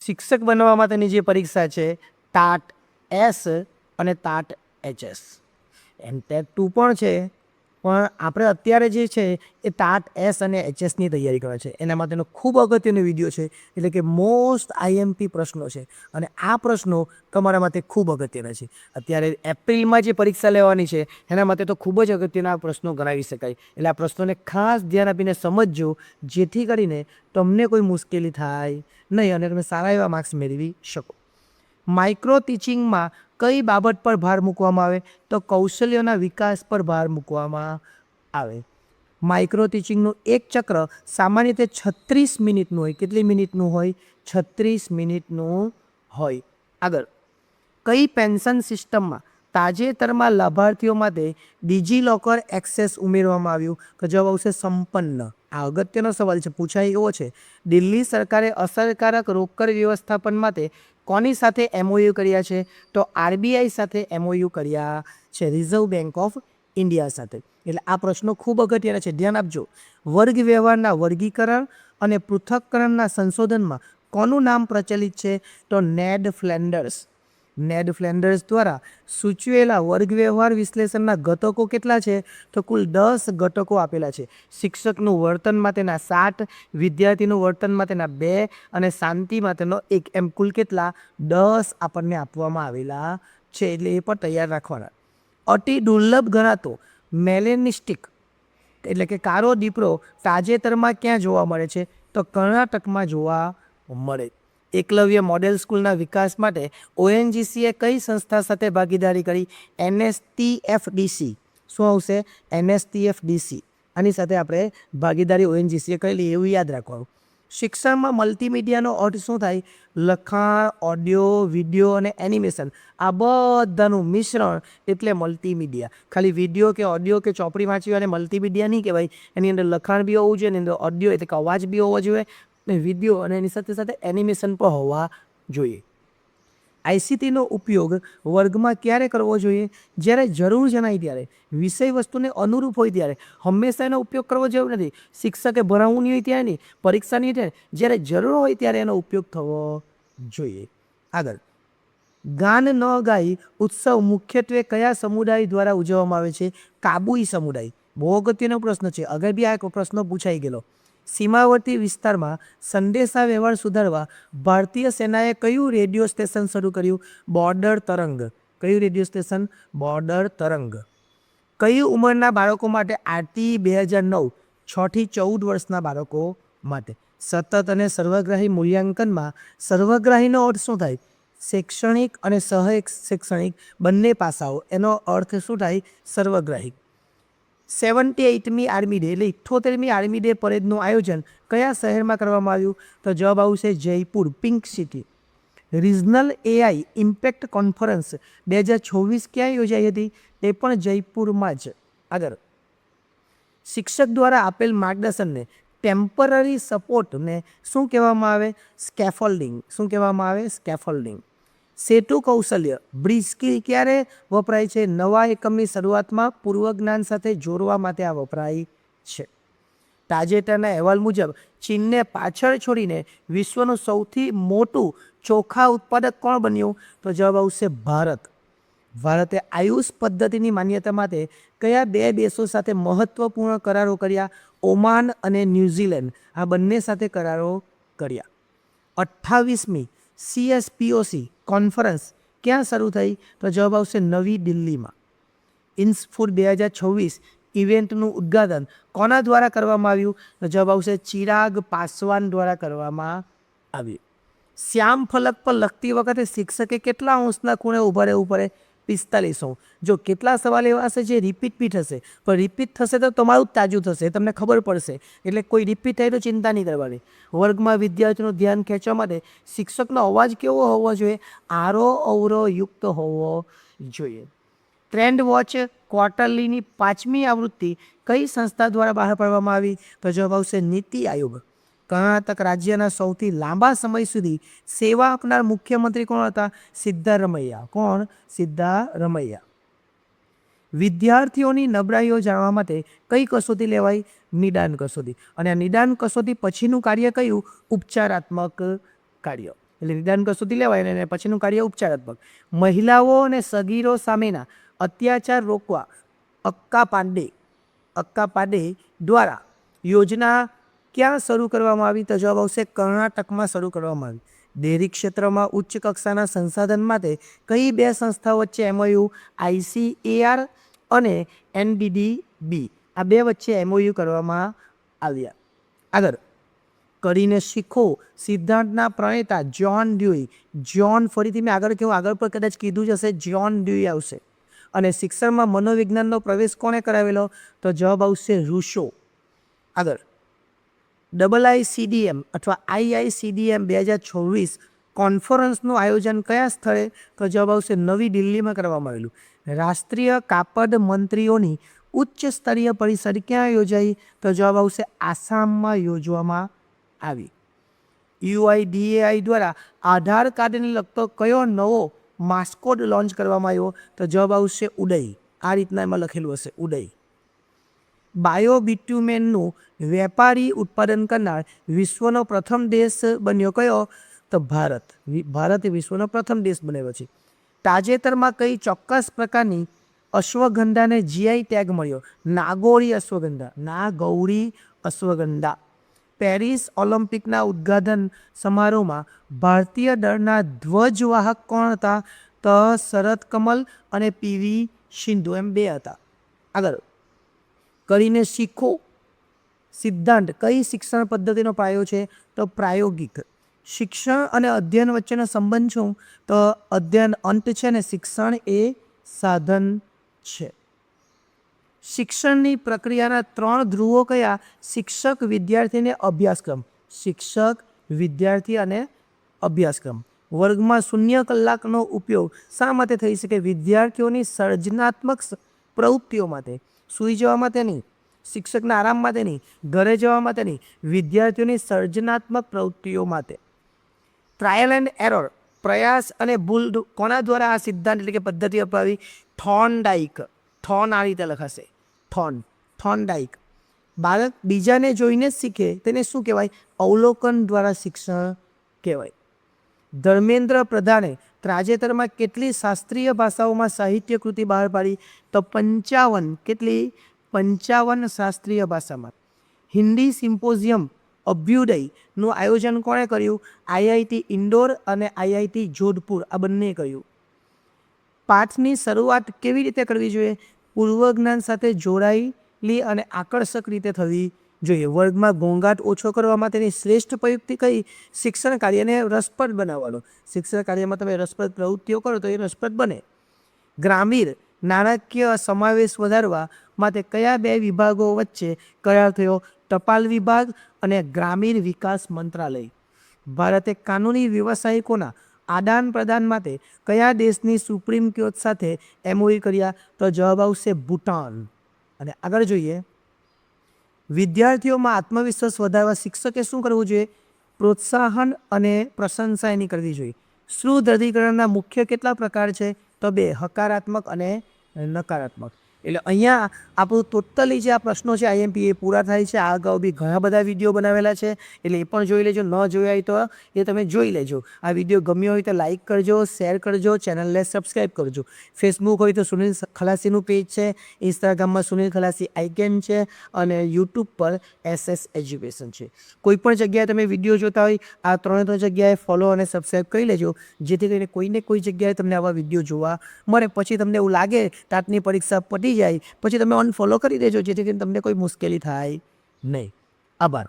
શિક્ષક બનવા માટેની જે પરીક્ષા છે ટાટ એસ અને ટાટ એચએસ, એમટેક 2 પણ છે, પણ આપણે અત્યારે જે છે એ ટાટ એસ અને એચએસની તૈયારી કરે છે. એના માટેનો ખૂબ અગત્યનો વિડીયો છે, એટલે કે મોસ્ટ આઈએમપી પ્રશ્નો છે અને આ પ્રશ્નો તમારા માટે ખૂબ અગત્યના છે. અત્યારે એપ્રિલમાં જે પરીક્ષા લેવાની છે એના માટે તો ખૂબ જ અગત્યના આ પ્રશ્નો ગણાવી શકાય. એટલે આ પ્રશ્નોને ખાસ ધ્યાન આપીને સમજજો, જેથી કરીને તમને કોઈ મુશ્કેલી થાય નહીં અને તમે સારા એવા માર્ક્સ મેળવી શકો. માઇક્રો ટીચિંગમાં કઈ બાબત પર ભાર મૂકવામાં આવે? તો કૌશલ્યોના વિકાસ પર ભાર મૂકવામાં આવે. માઇક્રો ટીચિંગનું એક ચક્ર સામાન્ય રીતે 36 મિનિટનું હોય. કેટલી મિનિટનું હોય? 36 મિનિટનું હોય. આગળ, કઈ પેન્શન સિસ્ટમમાં તાજેતરમાં લાભાર્થીઓ માટે ડિજીલોકર એક્સેસ ઉમેરવામાં આવ્યું? તો જવાબ આવશે સંપન્ન. આ અગત્યનો સવાલ છે, પૂછાય એવો છે. દિલ્હી સરકારે અસરકારક રોકડ વ્યવસ્થાપન માટે કોની સાથે એમઓયુ કર્યા છે? તો આરબીઆઈ સાથે એમઓયુ કર્યા છે, રિઝર્વ બેંક ઓફ ઇન્ડિયા સાથે. એટલે આ પ્રશ્નો ખૂબ અગત્યના છે, ધ્યાન આપજો. વર્ગ વ્યવહારના વર્ગીકરણ અને પૃથક્કરણના સંશોધનમાં કોનું નામ પ્રચલિત છે? તો નેડ ફ્લેન્ડર્સ. નેડ ફ્લેન્ડર્સ દ્વારા સૂચવેલા વર્ગ વ્યવહાર વિશ્લેષણના ઘટકો કેટલા છે? તો કુલ 10 ઘટકો આપેલા છે. શિક્ષકનું વર્તન માટેના 7, વિદ્યાર્થીનું વર્તન માટેના 2 અને શાંતિ માટેનો 1, એમ કુલ કેટલા? 10 આપણને આપવામાં આવેલા છે, એટલે એ પણ તૈયાર રાખવાના. અતિ દુર્લભ ગણાતો મેલેનિસ્ટિક એટલે કે કારો દીપડો તાજેતરમાં ક્યાં જોવા મળે છે? તો કર્ણાટકમાં જોવા મળે. એકલવ્ય મોડેલ સ્કૂલના વિકાસ માટે ઓએનજીસીએ કઈ સંસ્થા સાથે ભાગીદારી કરી? એનએસટીએફડીસી. શું આવશે? એનએસટીએફડીસી. આની સાથે આપણે ભાગીદારી ઓએનજીસીએ કરેલી, એવું યાદ રાખવાનું. શિક્ષણમાં મલ્ટીમીડિયાનો અર્થ શું થાય? લખાણ, ઓડિયો, વિડીયો અને એનિમેશન, આ બધાનું મિશ્રણ એટલે મલ્ટીમીડિયા. ખાલી વિડીયો કે ઓડિયો કે ચોપડી વાંચી અને મલ્ટીમીડિયા નહીં કહેવાય. એની અંદર લખાણ બી હોવું જોઈએ, એની અંદર ઓડિયો એટલે કે અવાજ બી હોવો જોઈએ, ને વિડીયો અને એની સાથે સાથે એનિમેશન પણ હોવા જોઈએ. આઈસીટીનો ઉપયોગ વર્ગમાં ક્યારે કરવો જોઈએ? જ્યારે જરૂર જણાય ત્યારે, વિષય વસ્તુને અનુરૂપ હોય ત્યારે. હંમેશા એનો ઉપયોગ કરવો જરૂર નથી. શિક્ષકે ભણાવવું નહીં હોય ત્યારે નહીં, પરીક્ષા નહીં ત્યારે, જ્યારે જરૂર હોય ત્યારે એનો ઉપયોગ થવો જોઈએ. આગળ, ગાન ન ગાય ઉત્સવ મુખ્યત્વે કયા સમુદાય દ્વારા ઉજવવામાં આવે છે? કાબુઈ સમુદાય. બહુ અગત્યનો પ્રશ્ન છે, આગળ બી આ પ્રશ્ન પૂછાઈ ગયેલો. સીમાવર્તી વિસ્તારમાં સંદેશા વ્યવહાર સુધારવા ભારતીય સેનાએ કયું રેડિયો સ્ટેશન શરૂ કર્યું? બોર્ડર તરંગ. કયું રેડિયો સ્ટેશન? બોર્ડર તરંગ. કઈ ઉંમરના બાળકો માટે આરટી 2009? 6 થી 14 વર્ષના બાળકો માટે. સતત અને સર્વગ્રાહી મૂલ્યાંકનમાં સર્વગ્રાહીનો અર્થ શું થાય? શૈક્ષણિક અને શૈક્ષણિક બંને પાસાઓ, એનો અર્થ શું થાય? સર્વગ્રાહી. 78મી આર્મી ડે એટલે 78મી આર્મી ડે પરેડનું આયોજન કયા શહેરમાં કરવામાં આવ્યું? તો જવાબ આવશે Jaipur, pink city. Regional AI impact conference 2024 ક્યાં યોજાઈ હતી? તે પણ જયપુરમાં જ. આગળ, શિક્ષક દ્વારા આપેલ માર્ગદર્શનને ટેમ્પરરી સપોર્ટને શું કહેવામાં આવે? સ્કેફોલ્ડિંગ. શું કહેવામાં આવે? સ્કેફોલ્ડિંગ. સેતુ કૌશલ્ય બ્રિજ સ્કિલ ક્યારે વપરાય છે? નવા એકમની શરૂઆતમાં પૂર્વ જ્ઞાન સાથે જોડવા માટે આ વપરાય છે. તાજેતરના અહેવાલ મુજબ ચીનને પાછળ છોડીને વિશ્વનું સૌથી મોટું ચોખા ઉત્પાદક કોણ બન્યું? તો જવાબ આવશે ભારત. ભારતે આયુષ પદ્ધતિની માન્યતા માટે કયા 2 દેશો સાથે મહત્વપૂર્ણ કરારો કર્યા? ઓમાન અને ન્યૂઝીલેન્ડ, આ બંને સાથે કરારો કર્યા. 28મી CSPOC કોન્ફરન્સ ક્યાં શરૂ થઈ? તો જવાબ આવશે નવી દિલ્હીમાં. ઇન્સફૂડ 2026 ઇવેન્ટનું ઉદ્ઘાટન કોના દ્વારા કરવામાં આવ્યું? તો જવાબ આવશે ચિરાગ પાસવાન દ્વારા કરવામાં આવ્યું. શ્યામ ફલક પર લખતી વખતે શિક્ષકે કેટલા અંશના ખૂણે ઊભા રહેવું પડે? 45 અંશ. જો કેટલા સવાલ એવા હશે જે રિપીટ બી થશે, પણ રિપીટ થશે તો તમારું જ તાજું થશે, તમને ખબર પડશે, એટલે કોઈ રિપીટ થાય તો ચિંતા નહીં કરવાની. વર્ગમાં વિદ્યાર્થીનું ધ્યાન ખેંચવા માટે શિક્ષકનો અવાજ કેવો હોવો જોઈએ? આરો અવરો યુક્ત હોવો જોઈએ. ટ્રેન્ડ વોચ ક્વાર્ટરલીની 5મી આવૃત્તિ કઈ સંસ્થા દ્વારા બહાર પાડવામાં આવી? તો જવાબ આવશે નીતિ આયોગ. કર્ણાટક રાજ્યના સૌથી લાંબા સમય સુધી સેવા આપનાર મુખ્યમંત્રી કોણ હતા? સિદ્ધારમૈયા. કોણ? સિદ્ધારમૈયા. વિદ્યાર્થીઓની નબળાઈઓ જાણવા માટે કઈ કસોટી લેવાય? નિદાન કસોટી. અને આ નિદાન કસોટી પછીનું કાર્ય કયું? ઉપચારાત્મક કાર્ય. એટલે નિદાન કસોટી લેવાય અને પછીનું કાર્ય ઉપચારાત્મક. મહિલાઓ અને સગીરો સામેના અત્યાચાર રોકવા અક્કા પાંડે દ્વારા યોજના ક્યાં શરૂ કરવામાં આવી? તો જવાબ આવશે કર્ણાટકમાં શરૂ કરવામાં આવી. ડેરી ક્ષેત્રમાં ઉચ્ચ કક્ષાના સંસાધન માટે કઈ બે સંસ્થાઓ વચ્ચે એમઓયુ? ICAR અને NDDB, આ બે વચ્ચે એમઓયુ કરવામાં આવ્યા. આગળ કરીને શીખો સિદ્ધાંતના પ્રણેતા જ્હોન ડ્યુઈ. જ્હોન ફરીથી મેં આગળ પર કદાચ કીધું જ હશે, જ્હોન ડ્યુઈ આવશે. અને શિક્ષણમાં મનોવિજ્ઞાનનો પ્રવેશ કોણે કરાવેલો? તો જવાબ આવશે રૂશો. આગળ IICDM અથવા IICDM 2026 કોન્ફરન્સનું આયોજન કયા સ્થળે? તો જવાબ આવશે નવી દિલ્હીમાં કરવામાં આવેલું. રાષ્ટ્રીય કાપડ મંત્રીઓની ઉચ્ચ સ્તરીય પરિષદ ક્યાં યોજાઈ? તો જવાબ આવશે આસામમાં યોજવામાં આવી. UIDAI દ્વારા આધાર કાર્ડને લગતો કયો નવો માસ્કોટ લોન્ચ કરવામાં આવ્યો? તો જવાબ આવશે ઉદય. આ રીતના એમાં લખેલું હશે ઉદય. બાયોબિટ્યુમેનનું વેપારી ઉત્પાદન કરનાર વિશ્વનો પ્રથમ દેશ બન્યો કયો? તો ભારત. ભારત એ વિશ્વનો પ્રથમ દેશ બન્યો છે. તાજેતરમાં કઈ ચોક્કસ પ્રકારની અશ્વગંધાને GI ટેગ મળ્યો? નાગૌરી અશ્વગંધા. પેરિસ ઓલિમ્પિકના ઉદ્ઘાટન સમારોહમાં ભારતીય દળના ધ્વજવાહક કોણ હતા? તો શરદ કમલ અને PV સિંધુ, એમ બે હતા. આગળ કરીને શીખો સિદ્ધાંત કઈ શિક્ષણ પદ્ધતિનો પાયો છે? તો પ્રાયોગિક. શિક્ષણ અને અધ્યયન વચ્ચેનો સંબંધ શું? તો અધ્યયન અંત છે ને શિક્ષણ એ સાધન છે. શિક્ષણની પ્રક્રિયાના 3 ધ્રુવો કયા? શિક્ષક, વિદ્યાર્થી અને અભ્યાસક્રમ. શિક્ષક, વિદ્યાર્થી અને અભ્યાસક્રમ. વર્ગમાં 0 કલાકનો ઉપયોગ શા માટે થઈ શકે? વિદ્યાર્થીઓની સર્જનાત્મક પ્રવૃત્તિઓ માટે. સૂઈ જવા માટે નહીં, શિક્ષકના આરામ માટે નહીં, ઘરે જવા માટે નહીં, વિદ્યાર્થીઓની સર્જનાત્મક પ્રવૃત્તિઓ માટે. ટ્રાયલ એન્ડ એરર, પ્રયાસ અને ભૂલ કોના દ્વારા આ સિદ્ધાંત એટલે કે પદ્ધતિ અપનાવી? થોર્નડાઈક. થોર્ન આ રીતે લખાશે, થોર્નડાઈક. બાળક બીજાને જોઈને જ શીખે તેને શું કહેવાય? અવલોકન દ્વારા શિક્ષણ કહેવાય. ધર્મેન્દ્ર પ્રધાને તાજેતરમાં કેટલી શાસ્ત્રીય ભાષાઓમાં સાહિત્ય કૃતિ બહાર પાડી? તો 55. કેટલી? 55 શાસ્ત્રીય ભાષામાં. હિન્દી સિમ્પોઝિયમ અભ્યુદયનું આયોજન કોણે કર્યું? IIT ઇન્દોર અને IIT જોધપુર, આ બંને કર્યું. પાઠની શરૂઆત કેવી રીતે કરવી જોઈએ? પૂર્વજ્ઞાન સાથે જોડાયેલી અને આકર્ષક રીતે થવી જોઈએ. વર્ગમાં ઘોંઘાટ ઓછો કરવા માટેની શ્રેષ્ઠ પ્રયુક્તિ કઈ? શિક્ષણ કાર્યને રસપ્રદ બનાવવાનો. શિક્ષણ કાર્યમાં તમે રસપ્રદ પ્રવૃત્તિઓ કરો તો એ રસપ્રદ બને. ગ્રામીણ નાણાકીય સમાવેશ વધારવા માટે કયા 2 વિભાગો વચ્ચે કરાર થયો? ટપાલ વિભાગ અને ગ્રામીણ વિકાસ મંત્રાલય. ભારતે કાનૂની વ્યવસાયિકોના આદાન પ્રદાન માટે કયા દેશની સુપ્રીમ કોર્ટ સાથે MOU કર્યા? તો જવાબ આવશે ભૂટાન. અને આગળ જોઈએ, વિદ્યાર્થીઓમાં આત્મવિશ્વાસ વધારવા શિક્ષકે શું કરવું જોઈએ? પ્રોત્સાહન અને પ્રશંસા એની કરવી જોઈએ. શુદ્ધિકરણના મુખ્ય કેટલા પ્રકાર છે? તો 2, હકારાત્મક અને નકારાત્મક. એટલે અહીંયા આપણું ટોટલી જે આ પ્રશ્નો છે IMP એ પૂરા થાય છે. આ અગાઉ બી ઘણા બધા વિડીયો બનાવેલા છે, એટલે એ પણ જોઈ લેજો. ન જોયા હોય તો એ તમે જોઈ લેજો. આ વિડીયો ગમ્યો હોય તો લાઇક કરજો, શેર કરજો, ચેનલને સબસ્ક્રાઈબ કરજો. ફેસબુક હોય તો સુનિલ ખલાસીનું પેજ છે, ઇન્સ્ટાગ્રામમાં સુનિલ ખલાસી આઇકેન છે અને યુટ્યુબ પર SS એજ્યુકેશન છે. કોઈપણ જગ્યાએ તમે વિડીયો જોતા હોય આ 3 જગ્યાએ ફોલો અને સબસ્ક્રાઈબ કરી લેજો, જેથી કરીને કોઈને કોઈ જગ્યાએ તમને આવા વિડીયો જોવા મળે. પછી તમને એવું લાગે ટાટની પરીક્ષા પતી જાય પછી તમે અનફોલો કરી દેજો, જેથી કરીને તમને કોઈ મુશ્કેલી થાય નહીં. આભાર.